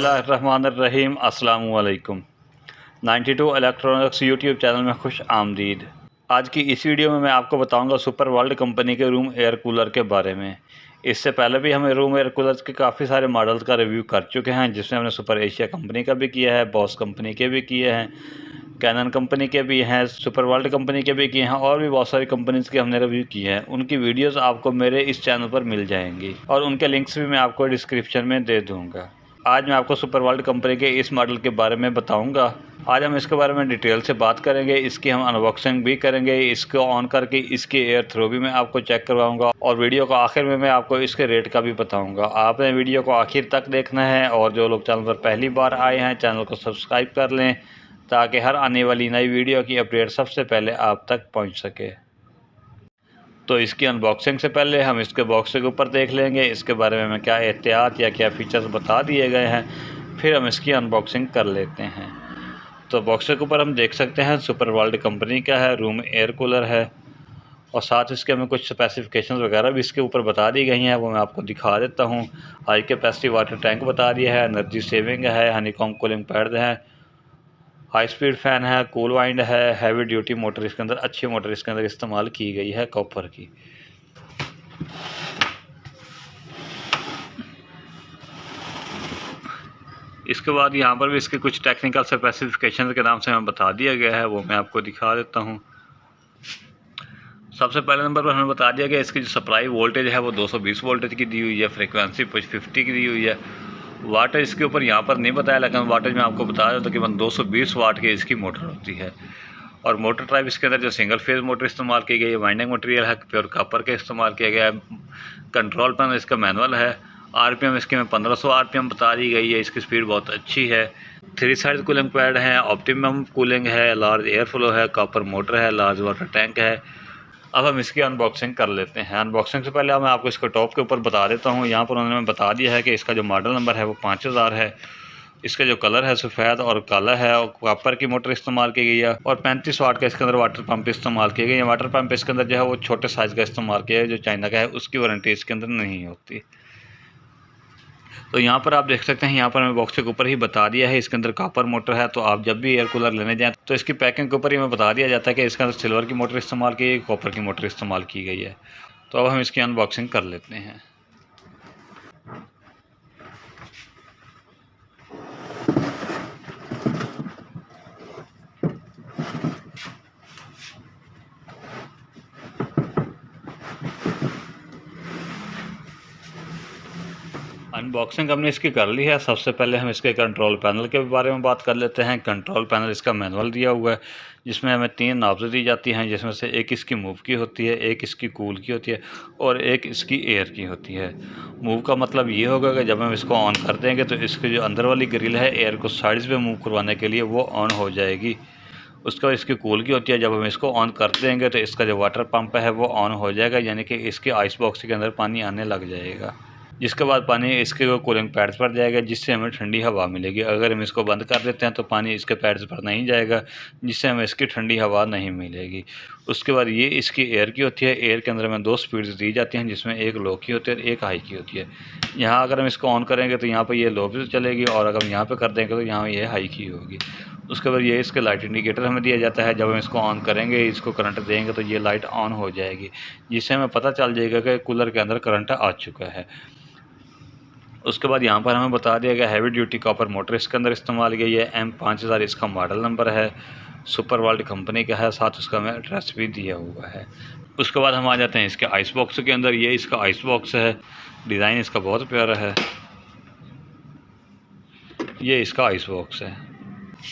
बिस्मिल्लाहिर्रहमानिर्रहीम। अस्सलामु अलैकुम। 92 इलेक्ट्रॉनिक्स यूट्यूब चैनल में खुश आमदीद। आज की इस वीडियो में मैं आपको बताऊंगा सुपर वर्ल्ड कंपनी के रूम एयर कूलर के बारे में। इससे पहले भी हम रूम एयर कूलर्स के काफ़ी सारे मॉडल्स का रिव्यू कर चुके हैं, जिसमें हमने सुपर एशिया कंपनी का भी किया है, बॉस कंपनी के भी किए हैं, कैनन कंपनी के भी हैं, सुपर वर्ल्ड कंपनी के भी किए हैं और भी बहुत सारी कंपनीज़ के हमने रिव्यू किए हैं। उनकी वीडियोस आपको मेरे इस चैनल पर मिल जाएंगी और उनके लिंक्स भी मैं आपको डिस्क्रिप्शन में दे दूंगा। आज मैं आपको सुपर वर्ल्ड कंपनी के इस मॉडल के बारे में बताऊंगा। आज हम इसके बारे में डिटेल से बात करेंगे, इसकी हम अनबॉक्सिंग भी करेंगे, इसको ऑन करके इसकी एयर थ्रो भी मैं आपको चेक करवाऊंगा और वीडियो को आखिर में मैं आपको इसके रेट का भी बताऊंगा। आपने वीडियो को आखिर तक देखना है और जो लोग चैनल पर पहली बार आए हैं चैनल को सब्सक्राइब कर लें ताकि हर आने वाली नई वीडियो की अपडेट सबसे पहले आप तक पहुँच सके। तो इसकी अनबॉक्सिंग से पहले हम इसके बॉक्स के ऊपर देख लेंगे, इसके बारे में क्या एहतियात या क्या फ़ीचर्स बता दिए गए हैं, फिर हम इसकी अनबॉक्सिंग कर लेते हैं। तो बॉक्स के ऊपर हम देख सकते हैं सुपर वर्ल्ड कंपनी का है, रूम एयर कूलर है और साथ इसके हमें कुछ स्पेसिफिकेशंस वगैरह भी इसके ऊपर बता दी गई हैं, वो मैं आपको दिखा देता हूँ। हाई कैपेसिटी वाटर टैंक बता दिया है, एनर्जी सेविंग है, हनीकॉम्ब कूलिंग पैड है, हाई स्पीड फ़ैन है, कूल वाइंड है, हैवी ड्यूटी मोटर इसके अंदर, अच्छी मोटर इसके अंदर इस्तेमाल की गई है कॉपर की। इसके बाद यहाँ पर भी इसके कुछ टेक्निकल स्पेसिफिकेशन के नाम से हमें बता दिया गया है, वो मैं आपको दिखा देता हूँ। सबसे पहले नंबर पर हमें बता दिया गया इसकी जो सप्लाई वोल्टेज है वो 220 वोल्टेज की दी हुई है, फ्रीक्वेंसी 50 की दी हुई है। वाटेज इसके ऊपर यहाँ पर नहीं बताया, लेकिन वाटेज मैं आपको बता देता हूँ तकरीबन 220 वाट की इसकी मोटर होती है। और मोटर टाइप इसके अंदर जो सिंगल फेज मोटर इस्तेमाल की गई है, वाइंडिंग मटेरियल है, प्योर कॉपर का इस्तेमाल किया गया है। कंट्रोल पैनल इसका मैनुअल है। आरपीएम इसके में 1500 आरपीएम बता दी गई है, इसकी स्पीड बहुत अच्छी है। 3 साइड कूलिंग पैड है, ऑप्टिमम कूलिंग है, लार्ज एयर फ्लो है, कॉपर मोटर है, लार्ज वाटर टैंक है। अब हम इसकी अनबॉक्सिंग कर लेते हैं। अनबॉक्सिंग से पहले मैं आपको इसको टॉप के ऊपर बता देता हूँ। यहाँ पर उन्होंने बता दिया है कि इसका जो मॉडल नंबर है वो 5000 है। इसका जो कलर है सफ़ेद और काला है और कॉपर की मोटर इस्तेमाल की गई है और 35 वाट का इसके अंदर वाटर पंप इस्तेमाल किया गया है। वाटर पंप इसके अंदर जो है वो छोटे साइज़ का इस्तेमाल किया है, जो चाइना का है, उसकी वारंटी इसके अंदर नहीं होती। तो यहाँ पर आप देख सकते हैं, यहाँ पर हमें बॉक्स के ऊपर ही बता दिया है इसके अंदर कॉपर मोटर है। तो आप जब भी एयर कूलर लेने जाएँ तो इसकी पैकिंग के ऊपर ही हमें बता दिया जाता है कि इसके अंदर सिल्वर की मोटर इस्तेमाल की गई, कॉपर की मोटर इस्तेमाल की गई है। तो अब हम इसकी अनबॉक्सिंग कर लेते हैं। अनबॉक्सिंग हमने इसकी कर ली है। सबसे पहले हम इसके कंट्रोल पैनल के बारे में बात कर लेते हैं। कंट्रोल पैनल इसका मैनुअल दिया हुआ है, जिसमें हमें 3 नॉब्स दी जाती हैं, जिसमें से एक इसकी मूव की होती है, एक इसकी कूल की होती है और एक इसकी एयर की होती है। मूव का मतलब ये होगा कि जब हम इसको ऑन कर देंगे तो इसकी जो अंदर वाली ग्रिल है एयर को साइड्स पे मूव करवाने के लिए वो ऑन हो जाएगी। उसके बाद इसकी कूल की होती है, जब हम इसको ऑन कर देंगे तो इसका जो वाटर पंप है वो ऑन हो जाएगा, यानी कि इसके आइस बॉक्स के अंदर पानी आने लग जाएगा। जिसके बाद पानी इसके कूलिंग पैड्स पर जाएगा, जिससे हमें ठंडी हवा मिलेगी। अगर हम इसको बंद कर देते हैं तो पानी इसके पैड्स पर नहीं जाएगा, जिससे हमें इसकी ठंडी हवा नहीं मिलेगी। उसके बाद ये इसकी एयर की होती है। एयर के अंदर हमें 2 स्पीड्स दी जाती हैं, जिसमें एक लो की होती है और एक हाई की होती है। यहाँ अगर हम इसको ऑन करेंगे तो यहाँ पर ये लो भी चलेगी और अगर हम यहाँ पर कर देंगे तो यहाँ ये हाई की होगी। उसके बाद ये इसके लाइट इंडिकेटर हमें दिया जाता है। जब हम इसको ऑन करेंगे, इसको करंट देंगे तो ये लाइट ऑन हो जाएगी, जिससे हमें पता चल जाएगा कि कूलर के अंदर करंट आ चुका है। उसके बाद यहाँ पर हमें बता दिया गया हैवी ड्यूटी कॉपर मोटर इसके अंदर इस्तेमाल की गई है। M5000 इसका मॉडल नंबर है, सुपर वर्ल्ड कंपनी का है, साथ उसका हमें एड्रेस भी दिया हुआ है। उसके बाद हम आ जाते हैं इसके आइस बॉक्स के अंदर। ये इसका आइस बॉक्स है, डिज़ाइन इसका बहुत प्यारा है। ये इसका आइस बॉक्स है।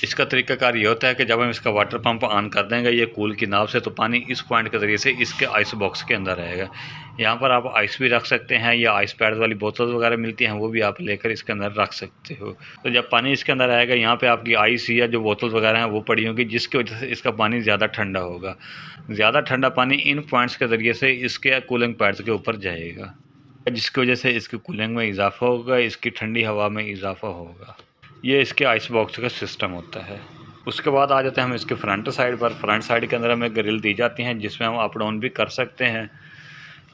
इसका तरीकाकार ये होता है कि जब हम इसका वाटर पंप ऑन कर देंगे ये कूल की नाव से, तो पानी इस पॉइंट के ज़रिए से इसके आइस बॉक्स के अंदर रहेगा। यहाँ पर आप आइस भी रख सकते हैं या आइस पैड वाली बोतल वगैरह मिलती हैं, वो भी आप लेकर इसके अंदर रख सकते हो। तो जब पानी इसके अंदर आएगा, यहाँ पे आपकी आइस या जो बोतल वगैरह हैं वो पड़ी होंगी, जिसकी वजह से इसका पानी ज़्यादा ठंडा होगा। ज़्यादा ठंडा पानी इन पॉइंट्स के ज़रिए से इसके कूलिंग पैड्स के ऊपर जाएगा, जिसकी वजह से इसकी कूलिंग में इजाफा होगा, इसकी ठंडी हवा में इजाफा होगा। ये इसके आइस बॉक्स का सिस्टम होता है। उसके बाद आ जाते हैं हम इसके फ्रंट साइड पर। फ्रंट साइड के अंदर हमें ग्रिल दी जाती हैं, जिसमें हम अप डाउन भी कर सकते हैं।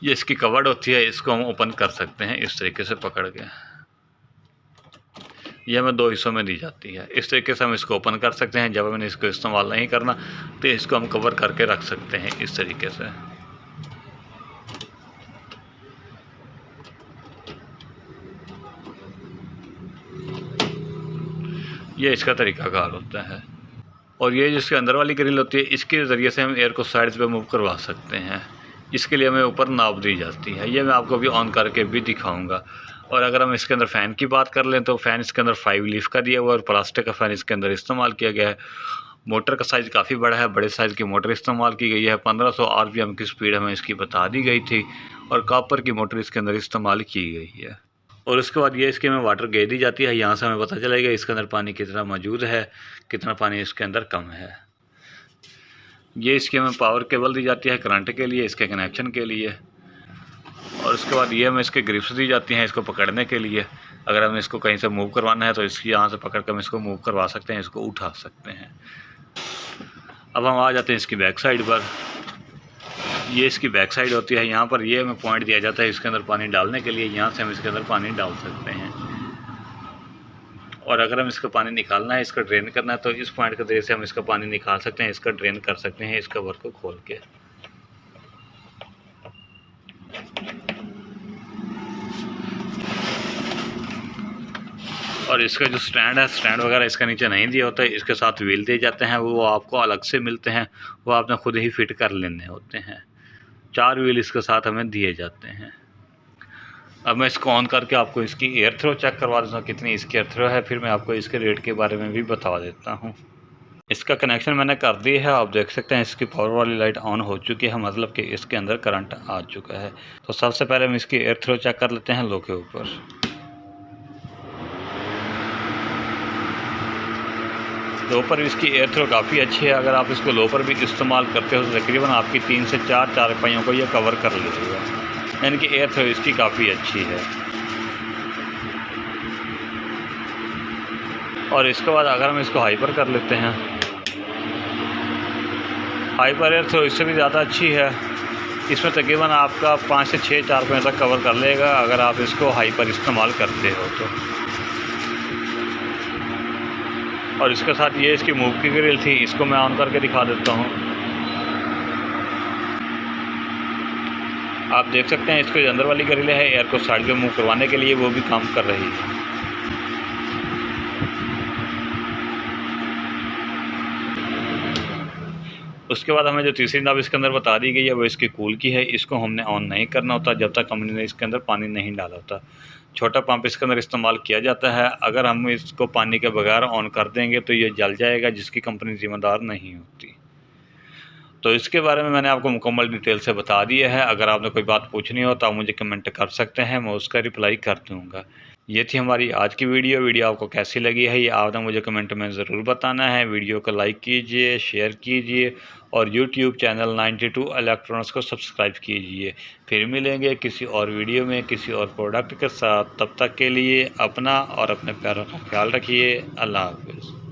ये इसकी कवर्ड होती है, इसको हम ओपन कर सकते हैं इस तरीके से पकड़ के। यह हमें 2 हिस्सों में दी जाती है। इस तरीके से हम इसको ओपन कर सकते हैं। जब हमने इसको इस्तेमाल नहीं करना तो इसको हम कवर करके रख सकते हैं इस तरीके से। ये इसका तरीकाकार होता है। और ये जिसके अंदर वाली ग्रिल होती है, इसके ज़रिए से हम एयर को साइड्स पे मूव करवा सकते हैं। इसके लिए हमें ऊपर नॉब दी जाती है। ये मैं आपको अभी ऑन करके भी दिखाऊंगा। और अगर हम इसके अंदर फ़ैन की बात कर लें तो फ़ैन इसके अंदर 5 लीफ का दिया हुआ और प्लास्टिक का फ़ैन इसके अंदर इस्तेमाल किया गया है। मोटर का साइज़ काफ़ी बड़ा है, बड़े साइज़ की मोटर इस्तेमाल की गई है। 1500 RPM की स्पीड हमें इसकी बता दी गई थी और कॉपर की मोटर इसके अंदर इस्तेमाल की गई है। और उसके बाद ये इसके में वाटर गेज दी जाती है। यहाँ से हमें पता चलेगा इसके अंदर पानी कितना मौजूद है, कितना पानी इसके अंदर कम है। ये इसके हमें पावर केबल दी जाती है करंट के लिए, इसके कनेक्शन के लिए। और उसके बाद ये हमें इसके ग्रिप्स दी जाती हैं इसको पकड़ने के लिए। अगर हमें इसको कहीं से मूव करवाना है तो इसकी यहाँ से पकड़ कर हम इसको मूव करवा सकते हैं, इसको उठा सकते हैं। अब हम आ जाते हैं इसकी बैक साइड पर। ये इसकी बैक साइड होती है। यहाँ पर ये हमें पॉइंट दिया जाता है इसके अंदर पानी डालने के लिए। यहाँ से हम इसके अंदर पानी डाल सकते हैं। और अगर हम इसका पानी निकालना है, इसका ड्रेन करना है, तो इस पॉइंट के जरिए से हम इसका पानी निकाल सकते हैं, इसका ड्रेन कर सकते हैं इस कवर को खोल के। और इसका जो स्टैंड है, स्टैंड वगैरह इसका नीचे नहीं दिया होता है। इसके साथ व्हील दिए जाते हैं, वो आपको अलग से मिलते हैं, वो आपने खुद ही फिट कर लेने होते हैं। 4 व्हील इसके साथ हमें दिए जाते हैं। अब मैं इसको ऑन करके आपको इसकी एयर थ्रो चेक करवा देता हूँ कितनी इसकी एयर थ्रो है, फिर मैं आपको इसके रेट के बारे में भी बता देता हूँ। इसका कनेक्शन मैंने कर दिया है। आप देख सकते हैं इसकी पावर वाली लाइट ऑन हो चुकी है, मतलब कि इसके अंदर करंट आ चुका है। तो सबसे पहले हम इसकी एयर थ्रो चेक कर लेते हैं लो के ऊपर। लो पर इसकी एयर थ्रो काफ़ी अच्छी है। अगर आप इसको लो पर भी इस्तेमाल करते हो तो तकरीबन आपकी 3 से 4 चारपाइयों को यह कवर कर लेगा, यानी कि एयर थ्रो इसकी काफ़ी अच्छी है। और इसके बाद अगर हम इसको हाइपर कर लेते हैं, हाइपर एयर थ्रो इससे भी ज़्यादा अच्छी है। इसमें तकरीबन आपका 5 से 6 चारपाइयों तक कवर कर लेगा अगर आप इसको हाइपर इस्तेमाल करते हो तो। और इसके साथ ये इसकी मूव की ग्रिल थी, इसको मैं ऑन करके दिखा देता हूँ। आप देख सकते हैं इसको अंदर वाली ग्रिल है, एयर को साइड पे मूव करवाने के लिए वो भी काम कर रही है। उसके बाद हमें जो तीसरी नॉब इसके अंदर बता दी गई है वो इसकी कूल की है। इसको हमने ऑन नहीं करना होता जब तक कंपनी ने इसके अंदर पानी नहीं डाला होता। छोटा पंप इसके अंदर इस्तेमाल किया जाता है। अगर हम इसको पानी के बगैर ऑन कर देंगे तो ये जल जाएगा, जिसकी कंपनी ज़िम्मेदार नहीं होती। तो इसके बारे में मैंने आपको मुकम्मल डिटेल से बता दिया है। अगर आपने कोई बात पूछनी हो तो आप मुझे कमेंट कर सकते हैं, मैं उसका रिप्लाई कर दूँगा। ये थी हमारी आज की वीडियो आपको कैसी लगी है ये आपने मुझे कमेंट में ज़रूर बताना है। वीडियो को लाइक कीजिए, शेयर कीजिए और यूट्यूब चैनल 92 इलेक्ट्रॉनिक्स को सब्सक्राइब कीजिए। फिर मिलेंगे किसी और वीडियो में किसी और प्रोडक्ट के साथ। तब तक के लिए अपना और अपने प्यारों का ख्याल रखिए। अल्लाह हाफ़िज़।